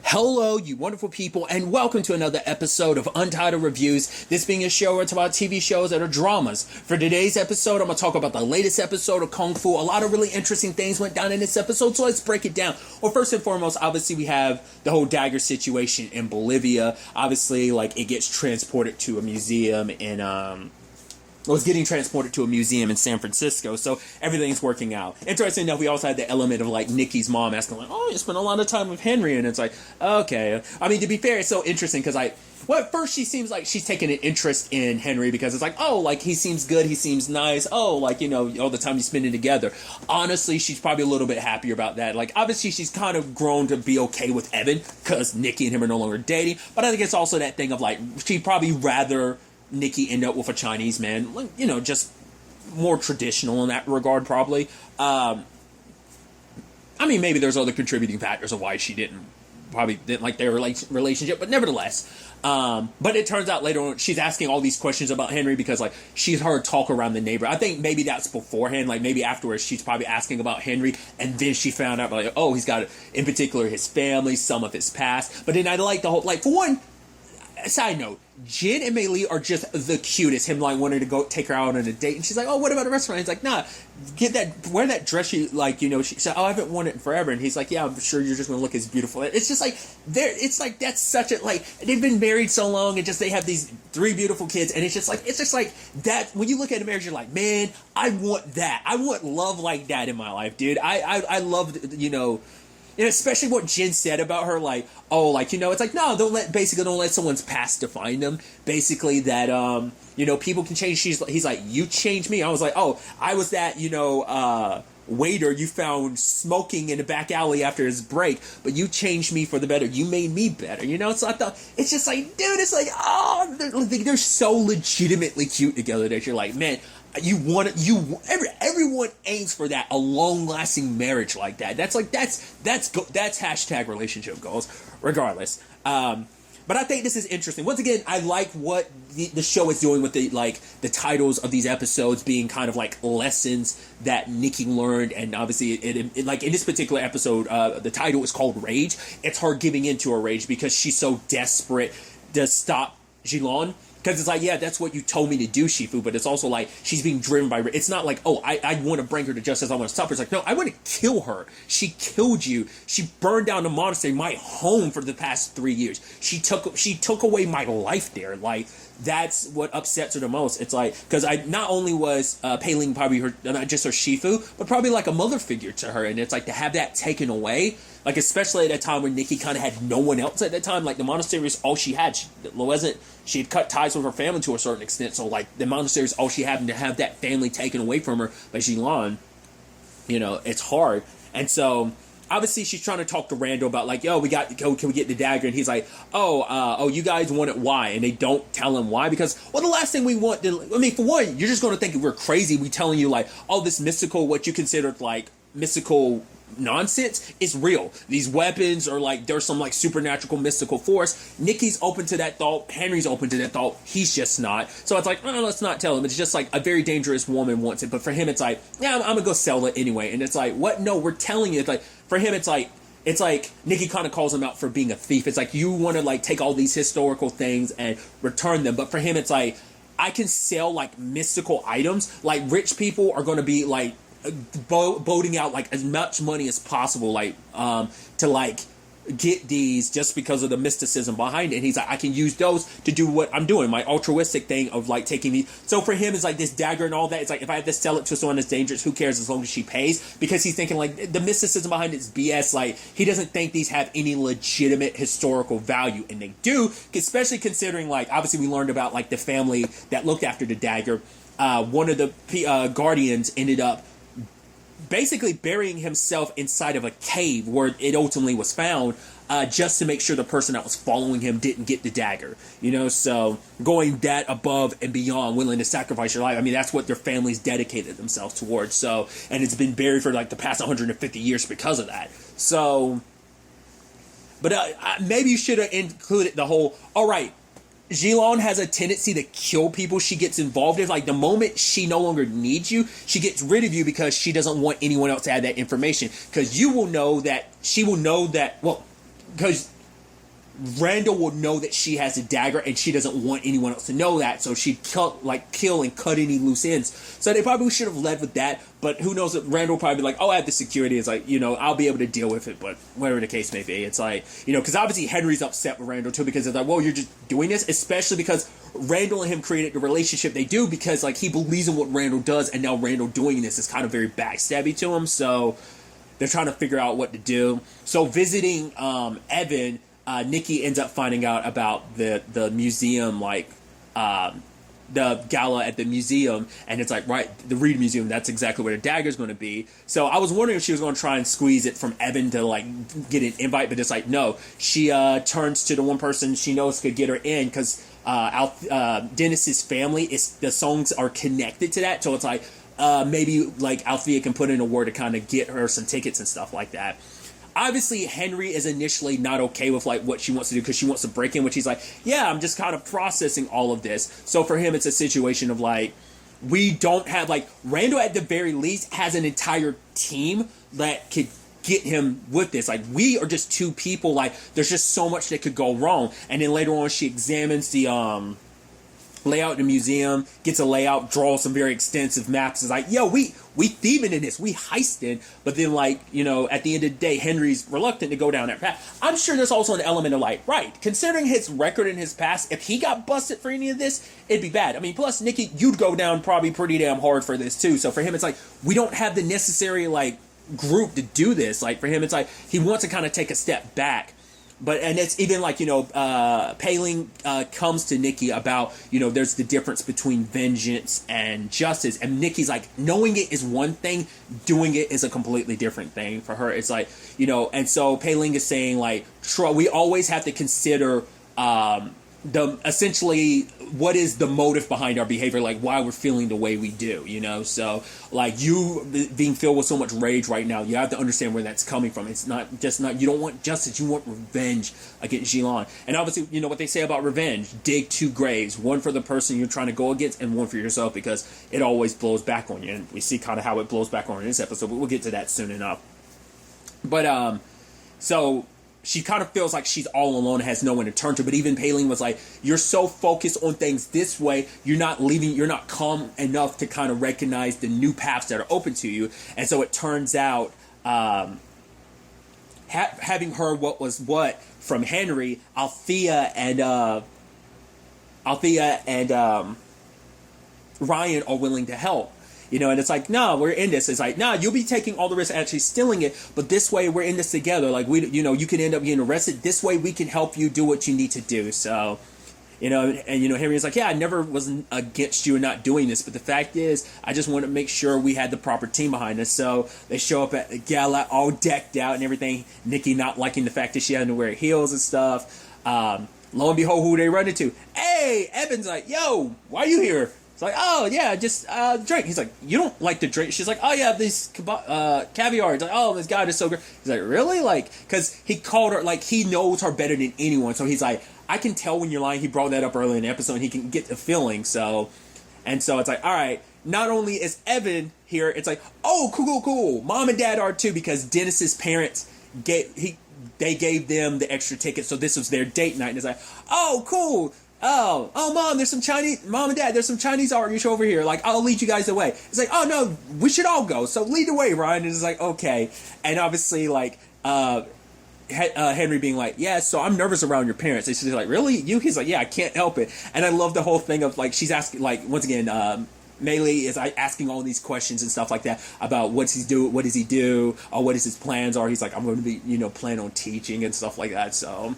Hello, you wonderful people, and welcome to another episode of Untitled Reviews. This being a show where it's about TV shows that are dramas. For today's episode, I'm going to talk about the latest episode of Kung Fu. A lot of really interesting things went down in this episode, so let's break it down. Well, first and foremost, obviously we have the whole dagger situation in Bolivia. Obviously, it gets transported to a museum in, was getting transported to a museum in San Francisco, so everything's working out. Interesting enough, we also had the element of Nikki's mom asking oh, you spent a lot of time with Henry, and it's okay. I mean, to be fair, it's so interesting because at first she seems like she's taking an interest in Henry because it's he seems good, he seems nice, all the time you spending together. Honestly, she's probably a little bit happier about that. Obviously she's kind of grown to be okay with Evan because Nikki and him are no longer dating, but I think it's also that thing of she'd probably rather Nikki end up with a Chinese man, just more traditional in that regard, probably. I mean, maybe there's other contributing factors of why she didn't like their relationship, but nevertheless. But it turns out later on, she's asking all these questions about Henry because, she's heard talk around the neighbor. I think maybe that's beforehand, maybe afterwards she's probably asking about Henry, and then she found out, he's got, in particular, his family, some of his past. But then I like the whole, for one, side note, Jin and Mei Li are just the cutest. Him wanting to go take her out on a date, and she's like, "Oh, what about a restaurant?" He's like, "Nah, wear that dress you She said, "Oh, I haven't worn it in forever," and he's like, "Yeah, I'm sure you're just gonna look as beautiful." It's just that's such a they've been married so long, and just they have these 3 beautiful kids, and it's just that when you look at a marriage, you're like, man, I want that. I want love like that in my life, dude. I loved And especially what Jin said about her, it's no, don't let someone's past define them. Basically that, people can change. He's like, you changed me. I was like, oh, I was that, waiter you found smoking in the back alley after his break, but you changed me for the better. You made me better, So I thought, it's just dude, it's they're so legitimately cute together that you're like, man, everyone aims for that, a long-lasting marriage like that. That's hashtag relationship goals, regardless. But I think this is interesting. Once again, I like what the show is doing with the titles of these episodes being kind of lessons that Nikki learned, and obviously in this particular episode, the title is called Rage. It's her giving into her rage because she's so desperate to stop Jilon. Because it's yeah, that's what you told me to do, Shifu, but it's also she's being driven by... It's not I want to bring her to justice, I want to stop her. It's no, I want to kill her. She killed you. She burned down the monastery, my home, for the past 3 years. She took away my life there. That's what upsets her the most. It's because I not only was Pei Ling probably not just her Shifu, but probably a mother figure to her, and it's to have that taken away, especially at a time when Nikki kind of had no one else at that time. The monastery is all she had. She had cut ties with her family to a certain extent, so the monastery is all she had, and to have that family taken away from her by Jilon, it's hard. And so obviously she's trying to talk to Randall about yo, can we get the dagger? And he's like, oh, you guys want it, why? And they don't tell him why, because the last thing we want for one, you're just going to think we're crazy. We telling you this mystical, what you considered mystical nonsense is real. These weapons are there's some supernatural mystical force. Nikki's open to that thought. Henry's open to that thought. He's just not. So it's let's not tell him. It's just a very dangerous woman wants it. But for him, it's yeah, I'm gonna go sell it anyway. And it's what? No, we're telling you. It's for him, it's Nikki kind of calls him out for being a thief. It's you want to take all these historical things and return them. But for him, it's I can sell mystical items. Rich people are going to be boating out as much money as possible to get these just because of the mysticism behind it. And he's I can use those to do what I'm doing, my altruistic thing of taking these. So for him, it's this dagger and all that. It's if I have to sell it to someone that's dangerous, who cares as long as she pays? Because he's thinking the mysticism behind it is BS. He doesn't think these have any legitimate historical value, and they do, especially considering obviously we learned about the family that looked after the dagger. One of the guardians ended up basically burying himself inside of a cave where it ultimately was found, just to make sure the person that was following him didn't get the dagger. So going that above and beyond, willing to sacrifice your life. I mean, that's what their families dedicated themselves towards. So, and it's been buried for the past 150 years because of that. So, but maybe you should have included the whole, all right, Jilon has a tendency to kill people she gets involved in. The moment she no longer needs you, she gets rid of you because she doesn't want anyone else to have that information. Because you will know that, she will know that, because Randall will know that she has a dagger, and she doesn't want anyone else to know that, so she'd kill and cut any loose ends. So they probably should have led with that, but who knows, that Randall will probably be like, oh, I have the security, it's like, I'll be able to deal with it, but whatever the case may be, it's like, because obviously Henry's upset with Randall too, because it's like, well, you're just doing this, especially because Randall and him created the relationship they do, because like he believes in what Randall does, and now Randall doing this is kind of very backstabby to him, so they're trying to figure out what to do. So visiting Evan, Nikki ends up finding out about the museum, the gala at the museum, and it's like, right, the Reed Museum, that's exactly where the dagger's going to be. So I was wondering if she was going to try and squeeze it from Evan to like get an invite, but it's like, no. She turns to the one person she knows could get her in, because Dennis's family, the songs are connected to that, so it's like maybe like Althea can put in a word to kind of get her some tickets and stuff like that. Obviously, Henry is initially not okay with like what she wants to do, because she wants to break in, which he's like, yeah, I'm just kind of processing all of this. So for him, it's a situation of like, we don't have, like, Randall at the very least has an entire team that could get him with this. Like, we are just two people. Like, there's just so much that could go wrong. And then later on, she examines the layout in the museum, gets a layout, draws some very extensive maps. It's like, yo, we thieving in this, we heisted. But then, like, at the end of the day, Henry's reluctant to go down that path. I'm sure there's also an element of like, right, considering his record in his past, if he got busted for any of this, it'd be bad. I mean, plus, Nikki, you'd go down probably pretty damn hard for this too. So for him, it's like, we don't have the necessary, like, group to do this. Like, for him, it's like, he wants to kind of take a step back. And it's even like, Paling comes to Nikki about, there's the difference between vengeance and justice. And Nikki's like, knowing it is one thing, doing it is a completely different thing for her. It's like, and so Paling is saying, like, we always have to consider essentially what is the motive behind our behavior, like why we're feeling the way we do, so like you being filled with so much rage right now, you have to understand where that's coming from. It's not you don't want justice, you want revenge against Jilan. And obviously, what they say about revenge, dig two graves, one for the person you're trying to go against and one for yourself, because it always blows back on you. And we see kind of how it blows back on in this episode, but we'll get to that soon enough. But so she kind of feels like she's all alone and has no one to turn to. But even Paling was like, you're so focused on things this way, you're not calm enough to kind of recognize the new paths that are open to you. And so it turns out, having heard what was what from Henry, Althea and Ryan are willing to help. And it's like, no, we're in this. It's like, no, you'll be taking all the risk actually stealing it, but this way we're in this together. Like, you can end up getting arrested. This way we can help you do what you need to do. So, Henry is like, yeah, I never was against you in not doing this, but the fact is, I just want to make sure we had the proper team behind us. So they show up at the gala all decked out and everything. Nikki not liking the fact that she had to wear heels and stuff. Lo and behold, who they run into? Hey, Evan's like, yo, why are you here? It's like, oh, yeah, just drink. He's like, you don't like to drink? She's like, oh, yeah, this caviar. He's like, oh, this guy is so great. He's like, really? Like, because he called her, like, he knows her better than anyone. So he's like, I can tell when you're lying. He brought that up earlier in the episode, and he can get the feeling. So it's like, all right, not only is Evan here, it's like, oh, cool. Mom and Dad are too, because Dennis's parents they gave them the extra ticket, so this was their date night. And it's like, oh, cool. Oh, Mom, Mom and Dad, there's some Chinese art over here. Like, I'll lead you guys away. It's like, oh, no, we should all go. So lead the way, Ryan. And it's like, okay. And obviously, like, Henry being like, yeah, so I'm nervous around your parents. And she's like, really? You? He's like, yeah, I can't help it. And I love the whole thing of, like, she's asking, like, once again, Melee is asking all these questions and stuff like that about what does he do, or what his plans are. He's like, I'm going to be, plan on teaching and stuff like that. So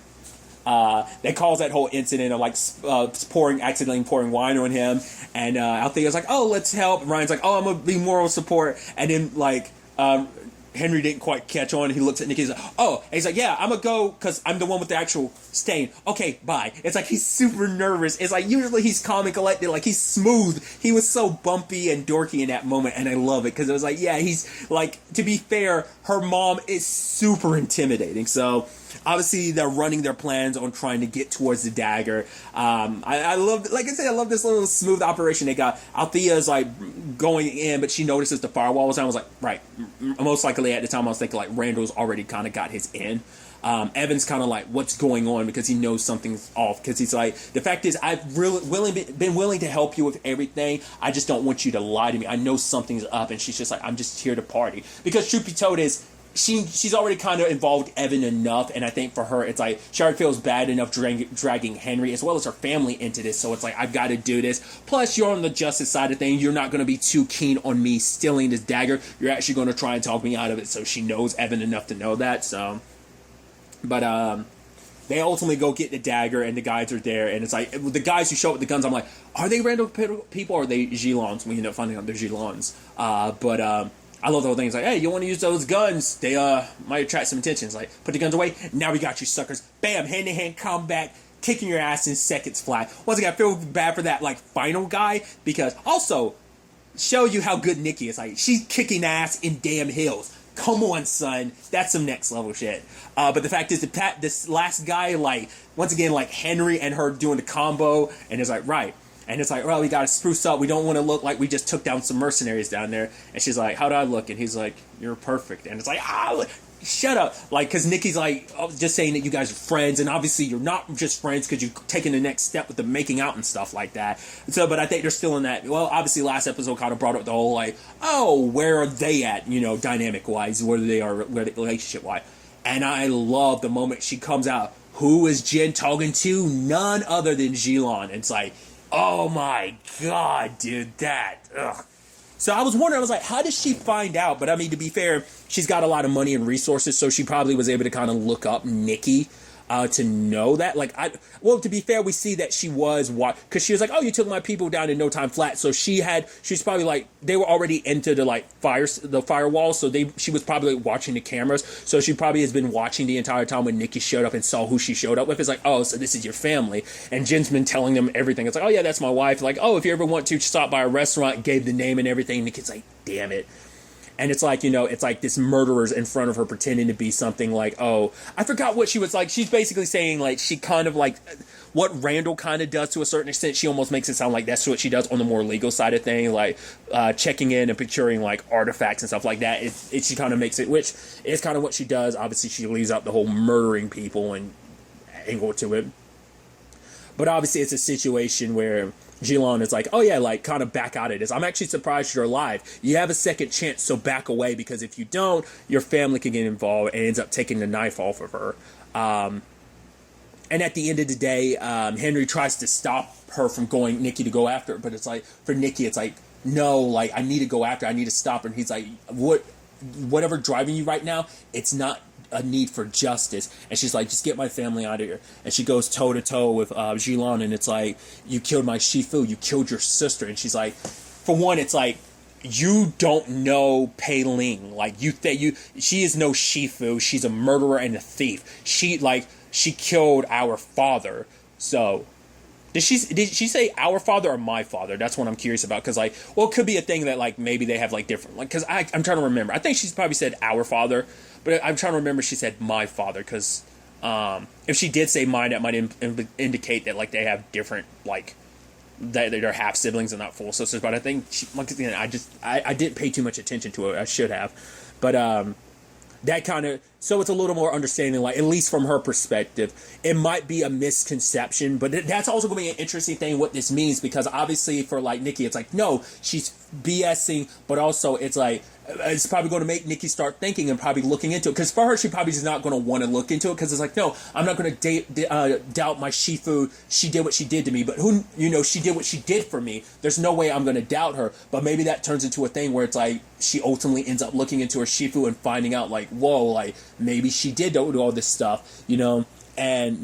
that caused that whole incident of like accidentally pouring wine on him, and Althea's like, oh, let's help. Ryan's like, oh, I'm gonna be moral support, and then like Henry didn't quite catch on. He looks at Nikki. He's like, oh, and he's like, yeah, I'm gonna go because I'm the one with the actual stain. Okay, bye. It's like he's super nervous. It's like usually he's calm and collected, like he's smooth. He was so bumpy and dorky in that moment, and I love it because it was like, yeah, he's like, to be fair, her mom is super intimidating. So obviously they're running their plans on trying to get towards the dagger. I love, like I said, I love this little smooth operation they got. Althea is like going in, but she notices the firewall was down. I was like, right, most likely at the time I was thinking like Randall's already kind of got his in. Evan's kind of like, what's going on, because he knows something's off, because he's like, the fact is, I've really been willing to help you with everything, I just don't want you to lie to me, I know something's up. And she's just like, I'm just here to party, because truth be told is, she's already kind of involved Evan enough, and I think for her, it's like, she already feels bad enough dragging Henry, as well as her family, into this, so it's like, I've got to do this. Plus, you're on the justice side of things, you're not going to be too keen on me stealing this dagger, you're actually going to try and talk me out of it, so she knows Evan enough to know that, so... But, they ultimately go get the dagger, and the guys are there, and it's like, the guys who show up with the guns, I'm like, are they random people, or are they Gilons? We end up finding out they're Gilons. I love the whole thing. It's like, hey, you want to use those guns? They might attract some attention. It's like, put the guns away. Now we got you, suckers. Bam, hand-to-hand combat, kicking your ass in seconds flat. Once again, I feel bad for that, like, final guy, because also, show you how good Nikki is. Like, she's kicking ass in damn hills. Come on, son. That's some next level shit. But the fact is, this last guy, like, once again, like, Henry and her doing the combo, and it's like, right. And it's like, well, we gotta spruce up. We don't want to look like we just took down some mercenaries down there. And she's like, how do I look? And he's like, you're perfect. And it's like, shut up. Like, because Nikki's like, just saying that you guys are friends. And obviously you're not just friends because you're taking the next step with the making out and stuff like that. So, but I think they're still in that. Well, obviously last episode kind of brought up the whole, like, oh, where are they at, dynamic-wise, where they are relationship-wise. And I love the moment she comes out. Who is Jen talking to? None other than Gilon. And it's like, oh my god, dude, ugh. So I was wondering, I was like, how does she find out? But I mean, to be fair, she's got a lot of money and resources, so she probably was able to kind of look up Nikki to know that. Like, to be fair, we see that she was, because she was like, oh, you took my people down in no time flat. So she's probably like, they were already into the firewall, so she was probably watching the cameras. So she probably has been watching the entire time when Nikki showed up and saw who she showed up with. It's like, oh, so this is your family. And Jen's been telling them everything. It's like, oh yeah, that's my wife. Like, oh, if you ever want to stop by a restaurant, gave the name and everything. Nikki's like, damn it. And it's like, it's like this murderer's in front of her pretending to be something like, oh, I forgot what she was like. She's basically saying, like, she kind of like what Randall kind of does to a certain extent. She almost makes it sound like that's what she does on the more legal side of things, like checking in and procuring like artifacts and stuff like that. She kind of makes it, which is kind of what she does. Obviously, she leaves out the whole murdering people and angle to it. But obviously, it's a situation where Gilon is like, oh yeah, like, kind of back out of this. I'm actually surprised you're alive. You have a second chance, so back away, because if you don't, your family can get involved and ends up taking the knife off of her. And at the end of the day, Henry tries to stop her from Nikki to go after her, but it's like, for Nikki, it's like, no, like, I need to go after her, I need to stop her. And he's like, whatever driving you right now, it's not a need for justice. And she's like, just get my family out of here. And she goes toe to toe with Gilon, and it's like, you killed my Shifu, you killed your sister. And she's like, for one, it's like, you don't know Pei Ling. Like, she is no Shifu. She's a murderer and a thief. She killed our father. So did she say our father or my father? That's what I'm curious about. Because, like, well, it could be a thing that, like, maybe they have, like, different, like, because I'm trying to remember. I think she's probably said our father, but I'm trying to remember she said my father, because if she did say mine, that might indicate that, like, they have different, like, that they're half siblings and not full sisters. But I think I didn't pay too much attention to it. I should have, but that kind of, so it's a little more understanding, like, at least from her perspective. It might be a misconception, but that's also going to be an interesting thing what this means, because obviously for, like, Nikki, it's like, no, she's BSing, but also it's like, it's probably going to make Nikki start thinking and probably looking into it, because for her, she probably is not going to want to look into it, because it's like, no, I'm not going to doubt my Shifu. She did what she did to me, but she did what she did for me. There's no way I'm going to doubt her. But maybe that turns into a thing where it's like, she ultimately ends up looking into her Shifu and finding out, like, whoa, like, maybe she did do all this stuff, and,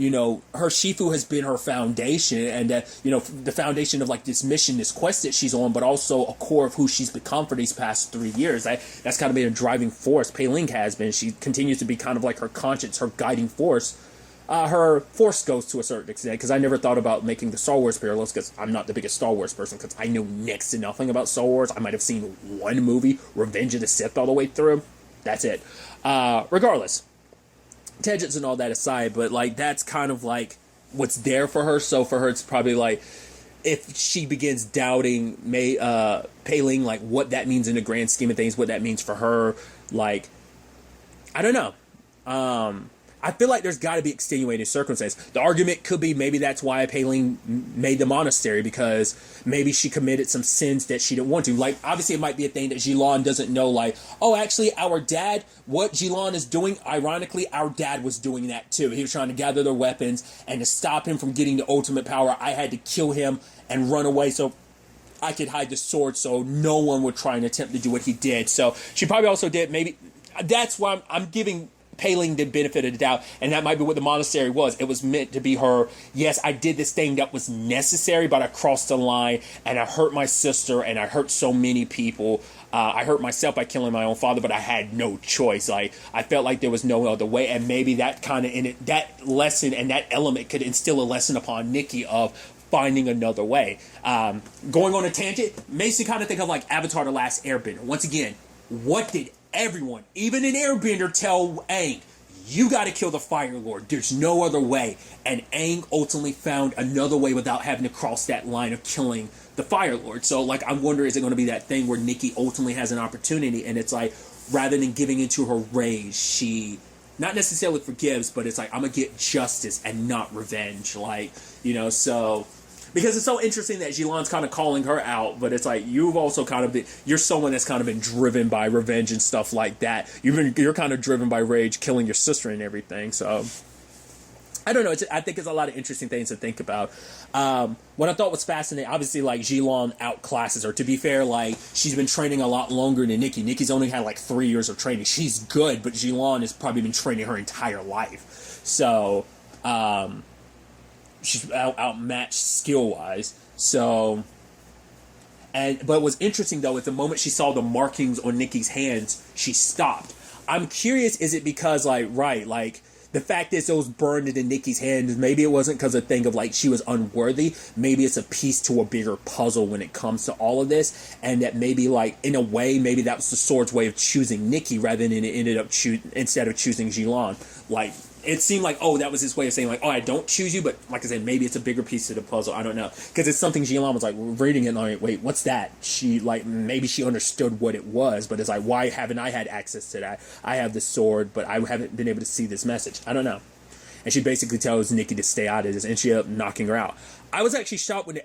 her Shifu has been her foundation, and, the foundation of, like, this mission, this quest that she's on, but also a core of who she's become for these past 3 years. That's kind of been a driving force. Pei Ling has been. She continues to be kind of like her conscience, her guiding force. Her force goes to a certain extent, because I never thought about making the Star Wars parallels, because I'm not the biggest Star Wars person, because I know next to nothing about Star Wars. I might have seen one movie, Revenge of the Sith, all the way through. That's it. Regardless, tangents and all that aside, but, like, that's kind of, like, what's there for her. So for her, it's probably, like, if she begins doubting Pei Ling, like, what that means in the grand scheme of things, what that means for her, like, I don't know. I feel like there's got to be extenuating circumstances. The argument could be maybe that's why Paling made the monastery, because maybe she committed some sins that she didn't want to. Like, obviously it might be a thing that Jilon doesn't know, like, oh, actually, our dad, what Jilon is doing, ironically, our dad was doing that too. He was trying to gather their weapons, and to stop him from getting the ultimate power, I had to kill him and run away so I could hide the sword so no one would try and attempt to do what he did. So she probably also did, maybe, that's why I'm giving Paling the benefit of the doubt, and that might be what the monastery was. It was meant to be her, yes, I did this thing that was necessary, but I crossed the line, and I hurt my sister, and I hurt so many people. I hurt myself by killing my own father, but I had no choice. Like, I felt like there was no other way, and maybe that kind of, in it, that lesson and that element could instill a lesson upon Nikki of finding another way. Going on a tangent makes you kind of think of like Avatar: The Last Airbender. Once again, what did everyone, even an airbender, tell Aang? You got to kill the Fire Lord. There's no other way. And Aang ultimately found another way without having to cross that line of killing the Fire Lord. So, like, I wonder, is it going to be that thing where Nikki ultimately has an opportunity, and it's like, rather than giving into her rage, she not necessarily forgives, but it's like, I'm going to get justice and not revenge. Like, you know, so, because it's so interesting that Jilon's kind of calling her out, but it's like, you've also kind of been, you're someone that's kind of been driven by revenge and stuff like that. You're kind of driven by rage, killing your sister and everything. So, I don't know. I think it's a lot of interesting things to think about. What I thought was fascinating, obviously, like, Jilon outclasses her. To be fair, like, she's been training a lot longer than Nikki. Nikki's only had, like, 3 years of training. She's good, but Jilon has probably been training her entire life. So, she's outmatched skill-wise. So, but what's interesting, though, is the moment she saw the markings on Nikki's hands, she stopped. I'm curious, is it because, like, right, like, the fact is those burned into Nikki's hands, maybe it wasn't because of thing of, like, she was unworthy. Maybe it's a piece to a bigger puzzle when it comes to all of this. And that maybe, like, in a way, maybe that was the sword's way of choosing Nikki rather than it ended up instead of choosing Jilon. Like, it seemed like, oh, that was his way of saying, like, oh, I don't choose you, but like I said, maybe it's a bigger piece to the puzzle. I don't know. Because it's something Jilon was like, reading it, and like, wait, what's that? She, like, maybe she understood what it was, but it's like, why haven't I had access to that? I have the sword, but I haven't been able to see this message. I don't know. And she basically tells Nikki to stay out of this, and she ended up knocking her out. I was actually shocked when the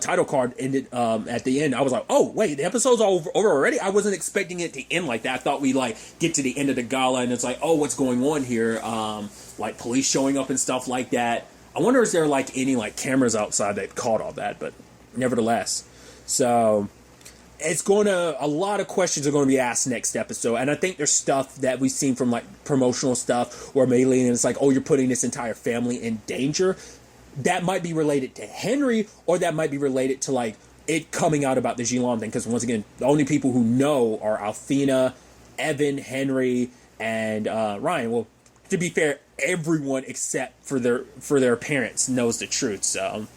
title card ended at the end. I was like, oh, wait, the episode's over already? I wasn't expecting it to end like that. I thought we'd, like, get to the end of the gala, and it's like, oh, what's going on here? Like, police showing up and stuff like that. I wonder if there are, like, any, like, cameras outside that caught all that, but nevertheless. So, a lot of questions are going to be asked next episode, and I think there's stuff that we've seen from, like, promotional stuff where mainly it's like, oh, you're putting this entire family in danger. That might be related to Henry, or that might be related to, like, it coming out about the Jilon thing, because once again, the only people who know are Althena, Evan, Henry, and Ryan. Well, to be fair, everyone except for their parents knows the truth, so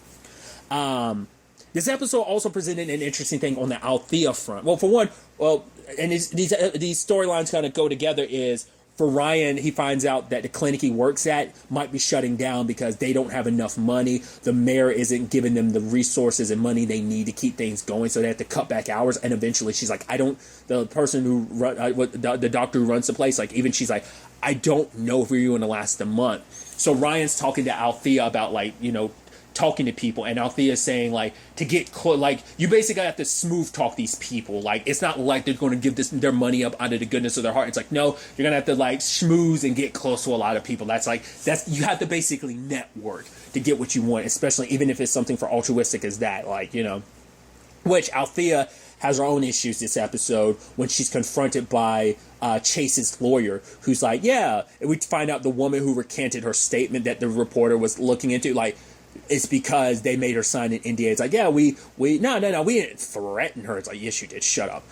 this episode also presented an interesting thing on the Althea front. Well, for one, and these storylines kind of go together, is for Ryan, he finds out that the clinic he works at might be shutting down because they don't have enough money. The mayor isn't giving them the resources and money they need to keep things going, so they have to cut back hours. And eventually she's like, the person who the doctor who runs the place, like, even she's like, I don't know if we're going to last a month. So Ryan's talking to Althea about, like, you know, talking to people, and Althea is saying, like, to get like, you basically have to smooth talk these people. Like, it's not like they're going to give their money up out of the goodness of their heart. It's like, no, you're gonna have to, like, schmooze and get close to a lot of people. That's you have to basically network to get what you want, especially even if it's something for altruistic as that, like, you know. Which Althea has her own issues this episode when she's confronted by Chase's lawyer, who's like, yeah, and we find out the woman who recanted her statement that the reporter was looking into, like, it's because they made her sign an NDA. It's like, yeah, we didn't threaten her. It's like, yes, you did. Shut up.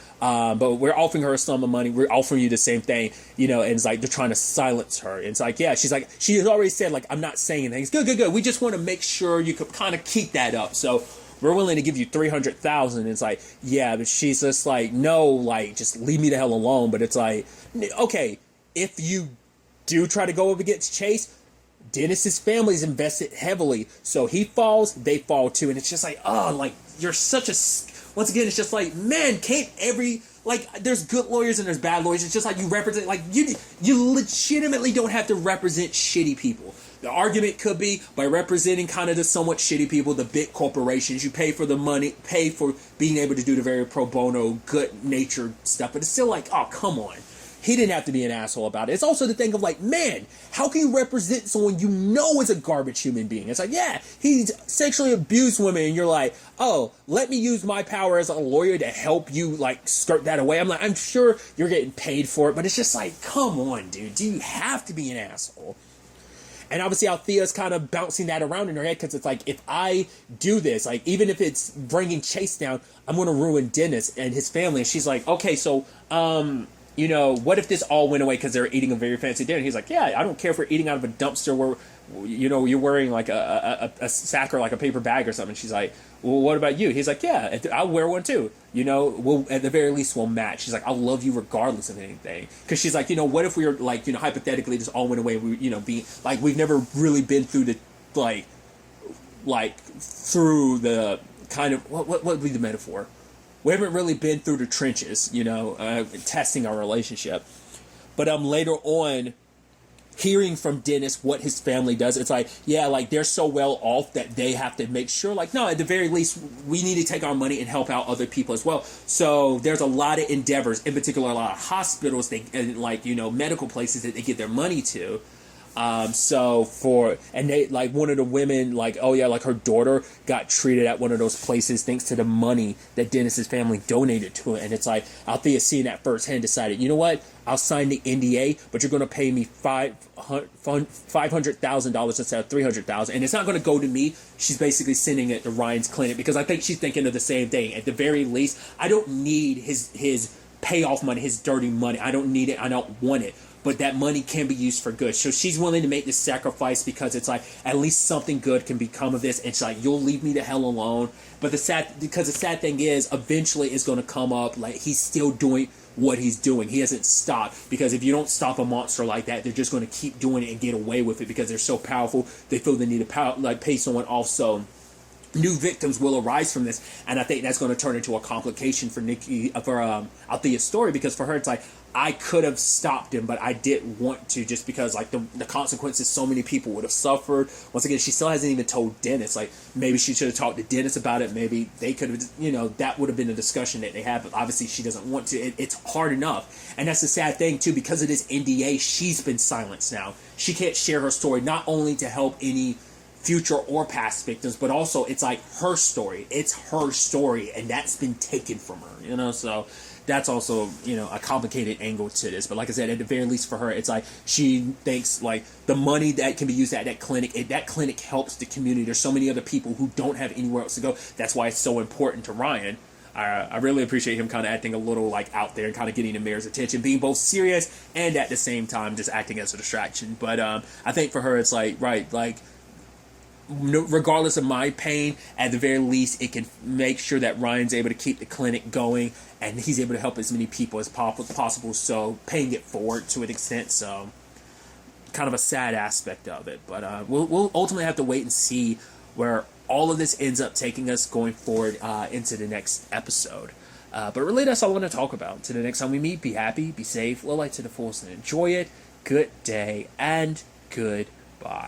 But we're offering her a sum of money. We're offering you the same thing, you know. And it's like they're trying to silence her. And it's like, yeah, she's like, she has already said, like, I'm not saying anything. It's good. We just want to make sure you could kind of keep that up. So we're willing to give you $300,000. It's like, yeah, but she's just like, no, like, just leave me the hell alone. But it's like, okay, if you do try to go up against Chase, Dennis's family's invested heavily, so he falls, they fall too, and it's just like, oh, like, you're such a, once again, it's just like, man, can't like, there's good lawyers and there's bad lawyers. It's just like you represent, like, you legitimately don't have to represent shitty people. The argument could be by representing kind of the somewhat shitty people, the big corporations. You pay for the money, pay for being able to do the very pro bono, good-natured stuff. But it's still like, oh, come on. He didn't have to be an asshole about it. It's also the thing of like, man, how can you represent someone you know is a garbage human being? It's like, yeah, he's sexually abused women, and you're like, oh, let me use my power as a lawyer to help you, like, skirt that away. I'm like, I'm sure you're getting paid for it, but it's just like, come on, dude. Do you have to be an asshole? And obviously Althea's kind of bouncing that around in her head because it's like, if I do this, like, even if it's bringing Chase down, I'm going to ruin Dennis and his family. And she's like, okay, so, you know, what if this all went away because they're eating a very fancy dinner? He's like, yeah, I don't care if we're eating out of a dumpster where, you know, you're wearing like a sack or like a paper bag or something. She's like, well, what about you? He's like, yeah, I'll wear one too. You know, we'll, at the very least, we'll match. She's like, I'll love you regardless of anything. Because she's like, you know, what if we were like, you know, hypothetically this all went away. We, you know, be like, we've never really been through the, like through the kind of, what would be the metaphor? We haven't really been through the trenches, you know, testing our relationship. But later on, hearing from Dennis what his family does, it's like, yeah, like, they're so well off that they have to make sure, like, no, at the very least, we need to take our money and help out other people as well. So there's a lot of endeavors, in particular, a lot of hospitals, and like, you know, medical places that they give their money to. And they, like, one of the women, like, oh yeah, like, her daughter got treated at one of those places thanks to the money that Dennis's family donated to it. And it's like, Althea seeing that firsthand decided, you know what, I'll sign the NDA, but you're going to pay me $500,000 instead of $300,000. And it's not going to go to me. She's basically sending it to Ryan's clinic because I think she's thinking of the same thing. At the very least, I don't need his payoff money, his dirty money. I don't need it. I don't want it. But that money can be used for good. So she's willing to make this sacrifice because it's like, at least something good can become of this. And she's like, you'll leave me the hell alone. But the sad thing is, eventually it's going to come up, like, he's still doing what he's doing. He hasn't stopped, because if you don't stop a monster like that, they're just going to keep doing it and get away with it because they're so powerful. They feel the need to pay someone off. So new victims will arise from this, and I think that's going to turn into a complication for Althea's story, because for her it's like, I could have stopped him, but I didn't want to, just because like the consequences so many people would have suffered. Once again, she still hasn't even told Dennis. Like, maybe she should have talked to Dennis about it. Maybe they could have, you know, that would have been a discussion that they had, but obviously she doesn't want to. It's hard enough, and that's the sad thing too, because of this NDA, she's been silenced now. She can't share her story, not only to help any future or past victims, but also it's like her story. It's her story, and that's been taken from her, you know. So that's also, you know, a complicated angle to this. But like I said, at the very least for her, it's like she thinks like the money that can be used at that clinic, that clinic helps the community. There's so many other people who don't have anywhere else to go. That's why it's so important to Ryan. I really appreciate him kind of acting a little like out there and kind of getting the mayor's attention, being both serious and at the same time just acting as a distraction. But I think for her, it's like, right, like, regardless of my pain, at the very least, it can make sure that Ryan's able to keep the clinic going and he's able to help as many people as possible. So paying it forward to an extent. So kind of a sad aspect of it. But we'll ultimately have to wait and see where all of this ends up taking us going forward into the next episode. But really, that's all I want to talk about. Till the next time we meet, be happy, be safe, live life to the fullest, and enjoy it. Good day and goodbye.